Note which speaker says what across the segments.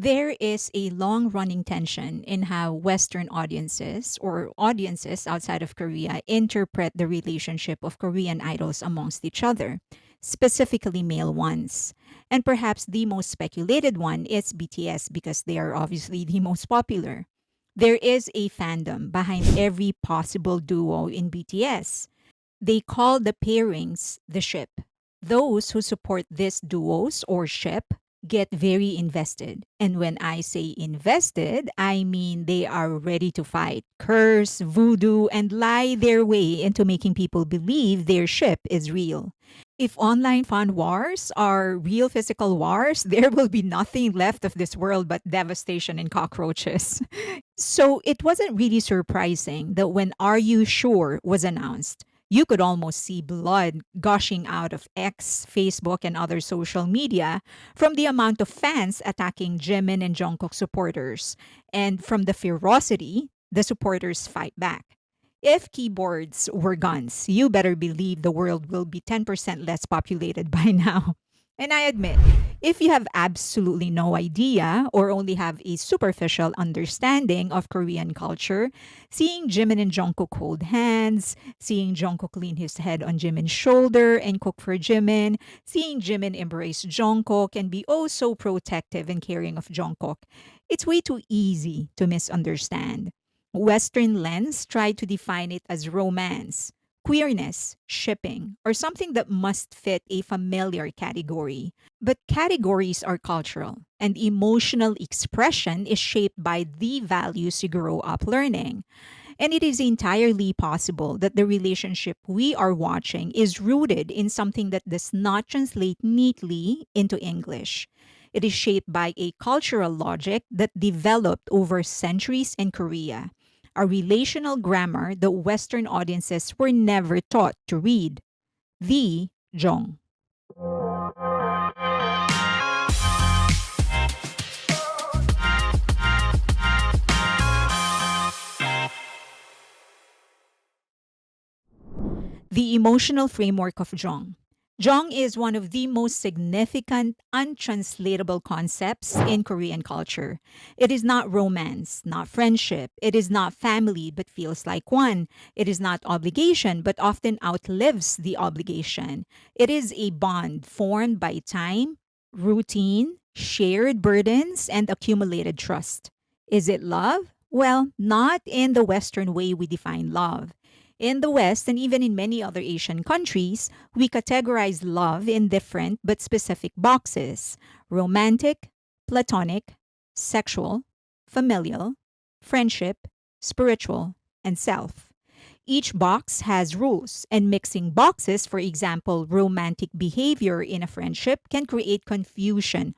Speaker 1: There is a long running tension in how Western audiences or audiences outside of Korea interpret the relationship of Korean idols amongst each other, specifically male ones. And perhaps the most speculated one is BTS because they are obviously the most popular. There is a fandom behind every possible duo in BTS. They call the pairings the ship. Those who support these duos or ship get very invested. And when I say invested, I mean they are ready to fight, curse, voodoo, and lie their way into making people believe their ship is real. If online fan wars are real physical wars, there will be nothing left of this world but devastation and cockroaches. So it wasn't really surprising that when Are You Sure was announced, you could almost see blood gushing out of X, Facebook, and other social media from the amount of fans attacking Jimin and Jungkook supporters, and from the ferocity the supporters fight back. If keyboards were guns, you better believe the world will be 10% less populated by now. And I admit, if you have absolutely no idea or only have a superficial understanding of Korean culture, seeing Jimin and Jungkook hold hands, seeing Jungkook lean his head on Jimin's shoulder and cook for Jimin, seeing Jimin embrace Jungkook and be oh so protective and caring of Jungkook, it's way too easy to misunderstand. Western lens try to define it as romance, queerness, shipping, or something that must fit a familiar category. But categories are cultural, and emotional expression is shaped by the values you grow up learning. And it is entirely possible that the relationship we are watching is rooted in something that does not translate neatly into English. It is shaped by a cultural logic that developed over centuries in Korea, a relational grammar that Western audiences were never taught to read. The Jeong. The emotional framework of Jeong. Jeong is one of the most significant, untranslatable concepts in Korean culture. It is not romance, not friendship. It is not family, but feels like one. It is not obligation, but often outlives the obligation. It is a bond formed by time, routine, shared burdens, and accumulated trust. Is it love? Well, not in the Western way we define love. In the West and even in many other Asian countries, we categorize love in different but specific boxes: romantic, platonic, sexual, familial, friendship, spiritual, and self. Each box has rules, and mixing boxes, for example, romantic behavior in a friendship, can create confusion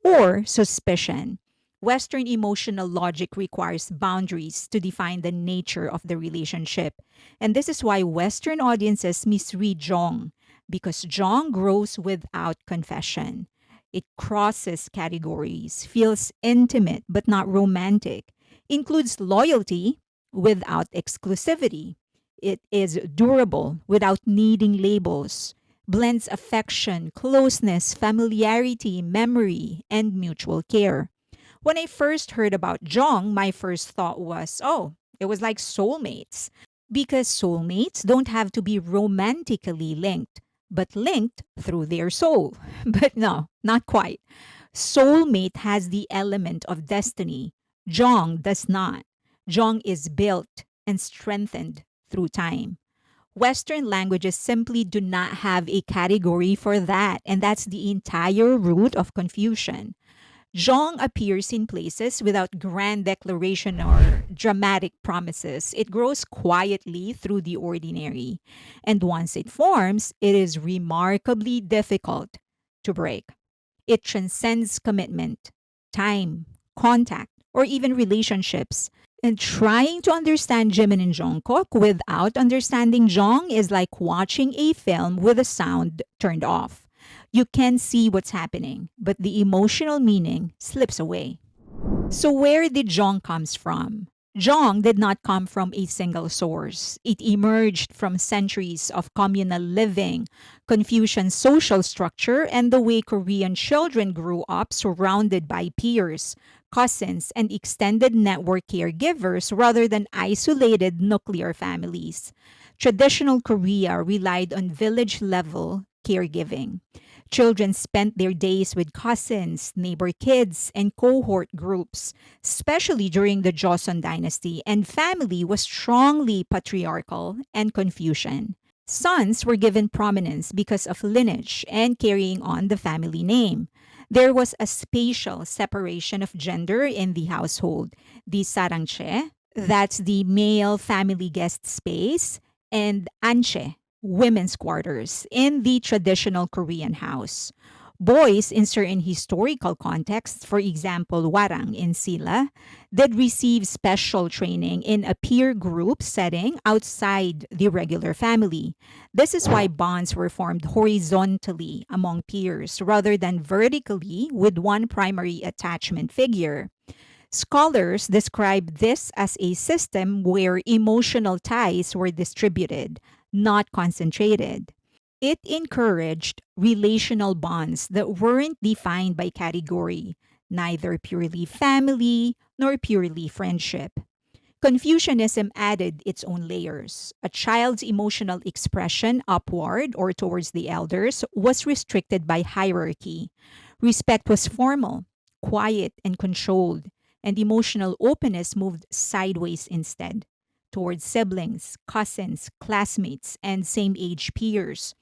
Speaker 1: or suspicion. Western emotional logic requires boundaries to define the nature of the relationship. And this is why Western audiences misread Jong, because Jong grows without confession. It crosses categories, feels intimate but not romantic, includes loyalty without exclusivity. It is durable without needing labels, blends affection, closeness, familiarity, memory, and mutual care. When I first heard about Jong, my first thought was, oh, it was like soulmates. Because soulmates don't have to be romantically linked, but linked through their soul. But no, not quite. Soulmate has the element of destiny. Jong does not. Jong is built and strengthened through time. Western languages simply do not have a category for that, and that's the entire root of confusion. Zhong appears in places without grand declaration or dramatic promises. It grows quietly through the ordinary. And once it forms, it is remarkably difficult to break. It transcends commitment, time, contact, or even relationships. And trying to understand Jimin and Jungkook without understanding Jong is like watching a film with the sound turned off. You can see what's happening, but the emotional meaning slips away. So where did Jong comes from? Jeong did not come from a single source. It emerged from centuries of communal living, Confucian social structure, and the way Korean children grew up surrounded by peers, cousins, and extended network caregivers rather than isolated nuclear families. Traditional Korea relied on village level caregiving. Children spent their days with cousins, neighbor kids, and cohort groups, especially during the Joseon dynasty, and family was strongly patriarchal and Confucian. Sons were given prominence because of lineage and carrying on the family name. There was a spatial separation of gender in the household. The sarangche, that's the male family guest space, and anche, women's quarters, in the traditional Korean house. Boys in certain historical contexts, for example, warang in Silla, did receive special training in a peer group setting outside the regular family. This is why bonds were formed horizontally among peers rather than vertically with one primary attachment figure. Scholars describe this as a system where emotional ties were distributed, not concentrated. It encouraged relational bonds that weren't defined by category, neither purely family nor purely friendship. Confucianism added its own layers. A child's emotional expression upward or towards the elders was restricted by hierarchy. Respect was formal, quiet, and controlled, and emotional openness moved sideways instead, towards siblings, cousins, classmates, and same age peers.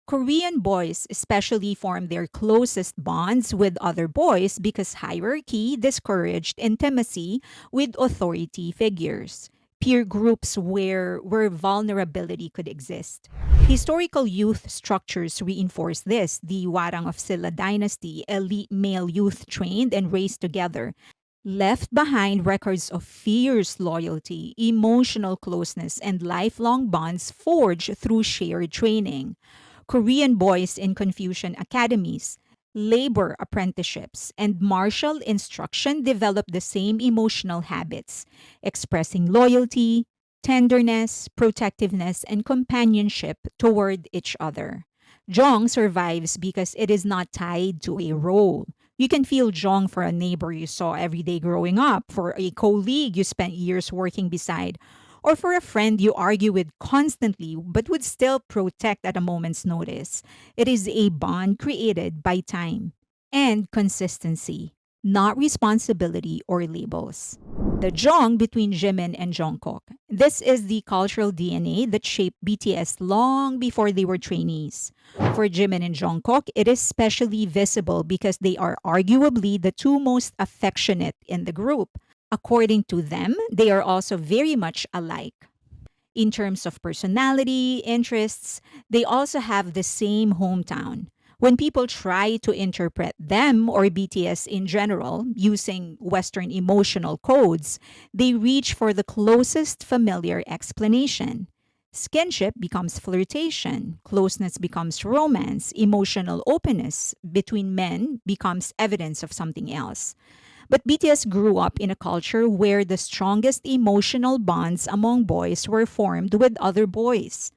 Speaker 1: Korean boys especially form their closest bonds with other boys because hierarchy discouraged intimacy with authority figures, peer groups where vulnerability could exist. Historical youth structures reinforce this. The Warang of Silla dynasty, elite male youth trained and raised together, left behind records of fierce loyalty, emotional closeness, and lifelong bonds forged through shared training. Korean boys in Confucian academies, labor apprenticeships, and martial instruction develop the same emotional habits, expressing loyalty, tenderness, protectiveness, and companionship toward each other. Jeong survives because it is not tied to a role. You can feel Jeong for a neighbor you saw every day growing up, for a colleague you spent years working beside, or for a friend you argue with constantly but would still protect at a moment's notice. It is a bond created by time and consistency, not responsibility or labels. The Jeong between Jimin and Jungkook. This is the cultural DNA that shaped BTS long before they were trainees. For Jimin and Jungkook, it is especially visible because they are arguably the two most affectionate in the group. According to them, they are also very much alike. In terms of personality, interests, they also have the same hometown. When people try to interpret them or BTS in general using Western emotional codes, they reach for the closest familiar explanation. Skinship becomes flirtation, closeness becomes romance, emotional openness between men becomes evidence of something else. But BTS grew up in a culture where the strongest emotional bonds among boys were formed with other boys.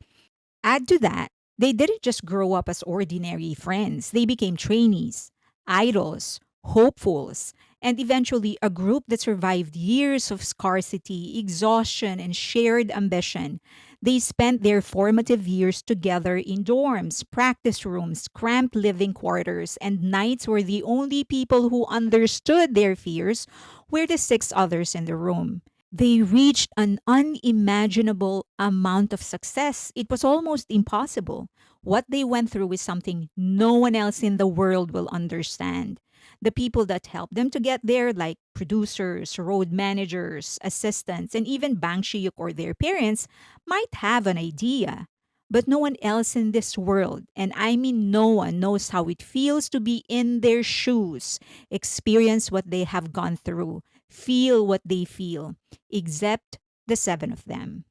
Speaker 1: Add to that, they didn't just grow up as ordinary friends, they became trainees, idols, hopefuls, and eventually a group that survived years of scarcity, exhaustion, and shared ambition. They spent their formative years together in dorms, practice rooms, cramped living quarters, and nights where the only people who understood their fears were the six others in the room. They reached an unimaginable amount of success. It was almost impossible. What they went through is something no one else in the world will understand. The people that helped them to get there, like producers, road managers, assistants, and even Bang Shiyuk or their parents, might have an idea. But no one else in this world, and I mean no one, knows how it feels to be in their shoes, experience what they have gone through, feel what they feel, except the seven of them.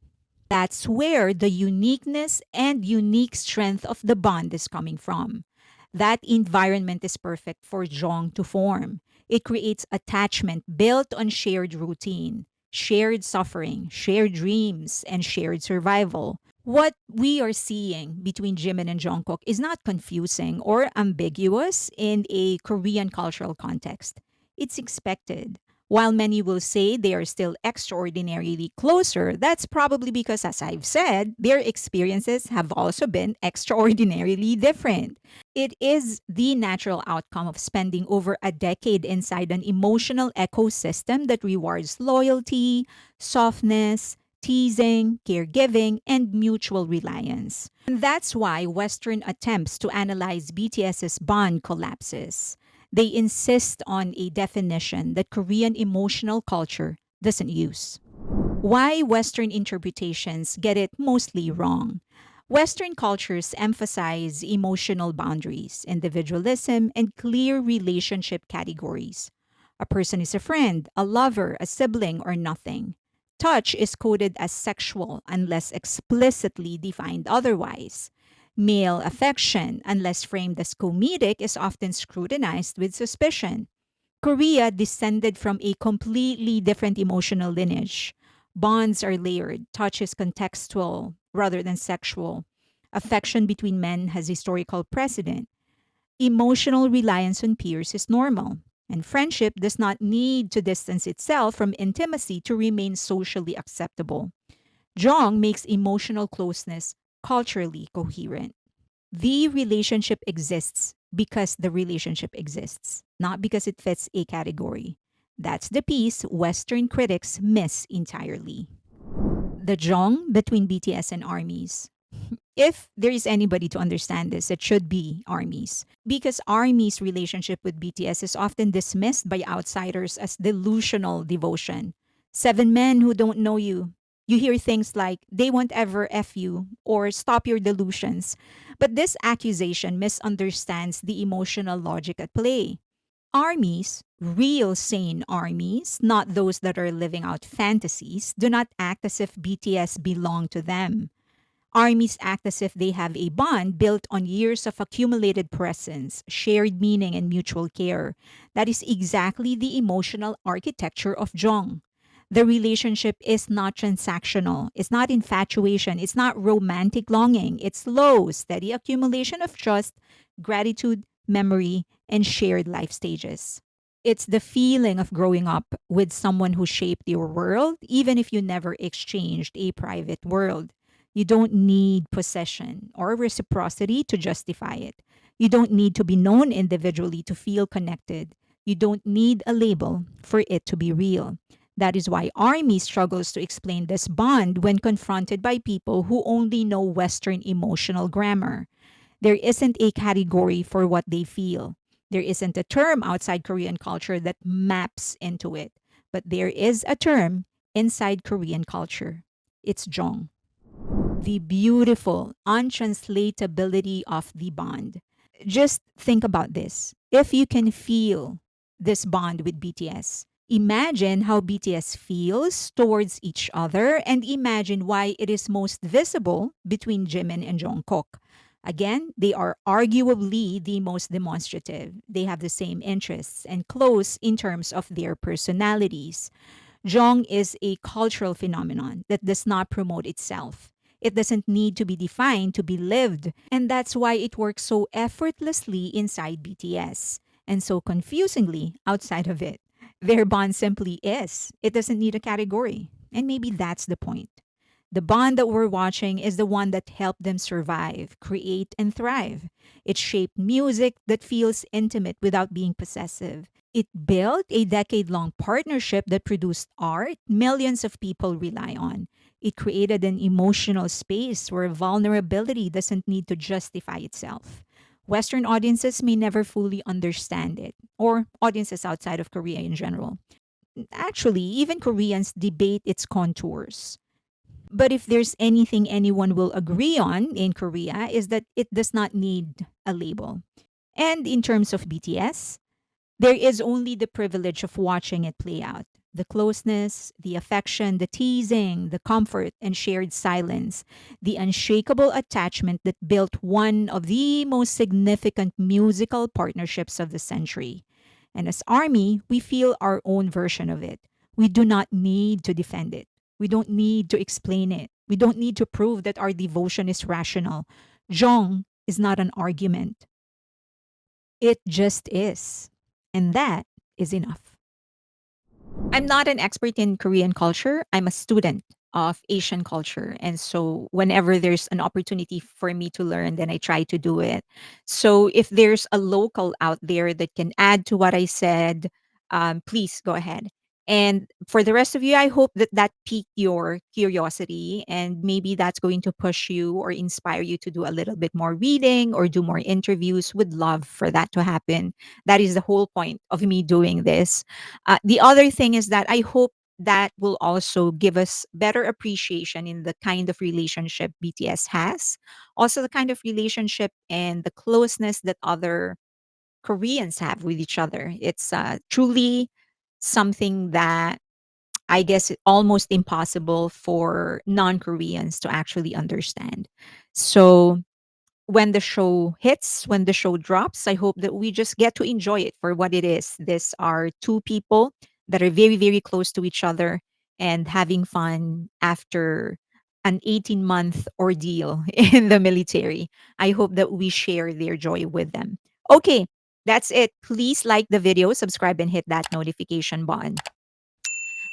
Speaker 1: That's where the uniqueness and unique strength of the bond is coming from. That environment is perfect for Jong to form. It creates attachment built on shared routine, shared suffering, shared dreams, and shared survival. What we are seeing between Jimin and Jungkook is not confusing or ambiguous in a Korean cultural context. It's expected. While many will say they are still extraordinarily closer, that's probably because, as I've said, their experiences have also been extraordinarily different. It is the natural outcome of spending over a decade inside an emotional ecosystem that rewards loyalty, softness, teasing, caregiving, and mutual reliance. And that's why Western attempts to analyze BTS's bond collapses. They insist on a definition that Korean emotional culture doesn't use. Why Western interpretations get it mostly wrong. Western cultures emphasize emotional boundaries, individualism, and clear relationship categories. A person is a friend, a lover, a sibling, or nothing. Touch is coded as sexual unless explicitly defined otherwise. Male affection, unless framed as comedic, is often scrutinized with suspicion. Korea descended from a completely different emotional lineage. Bonds are layered, touch is contextual rather than sexual. Affection between men has historical precedent. Emotional reliance on peers is normal. And friendship does not need to distance itself from intimacy to remain socially acceptable. Jeong makes emotional closeness culturally coherent. The relationship exists because the relationship exists, not because it fits a category. That's the piece Western critics miss entirely. The Jeong between BTS and ARMYs. If there is anybody to understand this, it should be ARMYs. Because ARMY's relationship with BTS is often dismissed by outsiders as delusional devotion. Seven men who don't know you. You hear things like, they won't ever F you, or stop your delusions. But this accusation misunderstands the emotional logic at play. ARMYs, real sane ARMYs, not those that are living out fantasies, do not act as if BTS belong to them. ARMYs act as if they have a bond built on years of accumulated presence, shared meaning, and mutual care. That is exactly the emotional architecture of Jeong. The relationship is not transactional, it's not infatuation, it's not romantic longing. It's slow, steady accumulation of trust, gratitude, memory, and shared life stages. It's the feeling of growing up with someone who shaped your world, even if you never exchanged a private world. You don't need possession or reciprocity to justify it. You don't need to be known individually to feel connected. You don't need a label for it to be real. That is why ARMY struggles to explain this bond when confronted by people who only know Western emotional grammar. There isn't a category for what they feel. There isn't a term outside Korean culture that maps into it. But there is a term inside Korean culture. It's Jeong. The beautiful untranslatability of the bond. Just think about this. If you can feel this bond with BTS, imagine how BTS feels towards each other and imagine why it is most visible between Jimin and Jungkook. Again, they are arguably the most demonstrative. They have the same interests and close in terms of their personalities. Jeong is a cultural phenomenon that does not promote itself. It doesn't need to be defined to be lived, and that's why it works so effortlessly inside BTS and so confusingly outside of it. Their bond simply is. It doesn't need a category. And maybe that's the point. The bond that we're watching is the one that helped them survive, create, and thrive. It shaped music that feels intimate without being possessive. It built a decade long partnership that produced art millions of people rely on. It created an emotional space where vulnerability doesn't need to justify itself. Western audiences may never fully understand it, or audiences outside of Korea in general. Actually, even Koreans debate its contours. But if there's anything anyone will agree on in Korea is that it does not need a label. And in terms of BTS, there is only the privilege of watching it play out. The closeness, the affection, the teasing, the comfort, and shared silence, the unshakable attachment that built one of the most significant musical partnerships of the century. And as ARMY, we feel our own version of it. We do not need to defend it. We don't need to explain it. We don't need to prove that our devotion is rational. Jeong is not an argument, it just is. And that is enough. I'm not an expert in Korean culture. I'm a student of Asian culture. And so whenever there's an opportunity for me to learn, then I try to do it. So if there's a local out there that can add to what I said, please go ahead. And for the rest of you, I hope that that piqued your curiosity and maybe that's going to push you or inspire you to do a little bit more reading or do more interviews. Would love for that to happen. That is the whole point of me doing this. The other thing is that I hope that will also give us better appreciation in the kind of relationship BTS has, also the kind of relationship and the closeness that other Koreans have with each other. It's truly something that I guess almost impossible for non Koreans to actually understand. So when the show hits, when the show drops, I hope that we just get to enjoy it for what it is. These are two people that are very, very close to each other and having fun after an 18-month ordeal in the military. I hope that we share their joy with them. Okay, that's it. Please like the video, subscribe, and hit that notification button.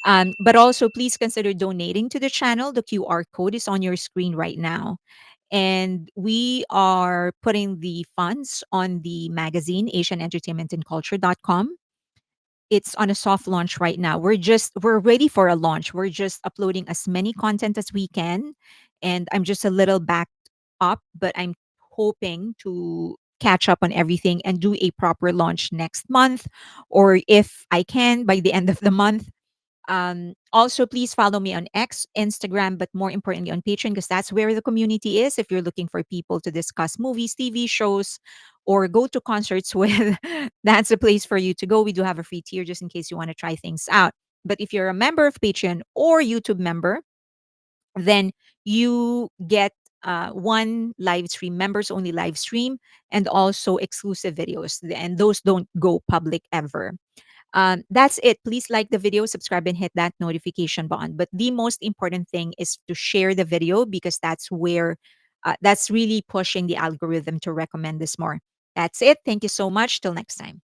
Speaker 1: But also, please consider donating to the channel. The QR code is on your screen right now. And we are putting the funds on the magazine, asianentertainmentandculture.com. It's on a soft launch right now. We're ready for a launch. We're just uploading as many content as we can. And I'm just a little backed up, but I'm hoping to catch up on everything and do a proper launch next month. Or if I can, by the end of the month, also, please follow me on X, Instagram, but more importantly on Patreon, because that's where the community is. If you're looking for people to discuss movies, TV shows, or go to concerts with, that's a place for you to go. We do have a free tier just in case you want to try things out. But if you're a member of Patreon or YouTube member, then you get one live stream, members only live stream, and also exclusive videos. And those don't go public ever. That's it. Please like the video, subscribe, and hit that notification button. But the most important thing is to share the video because that's where that's really pushing the algorithm to recommend this more. That's it. Thank you so much. Till next time.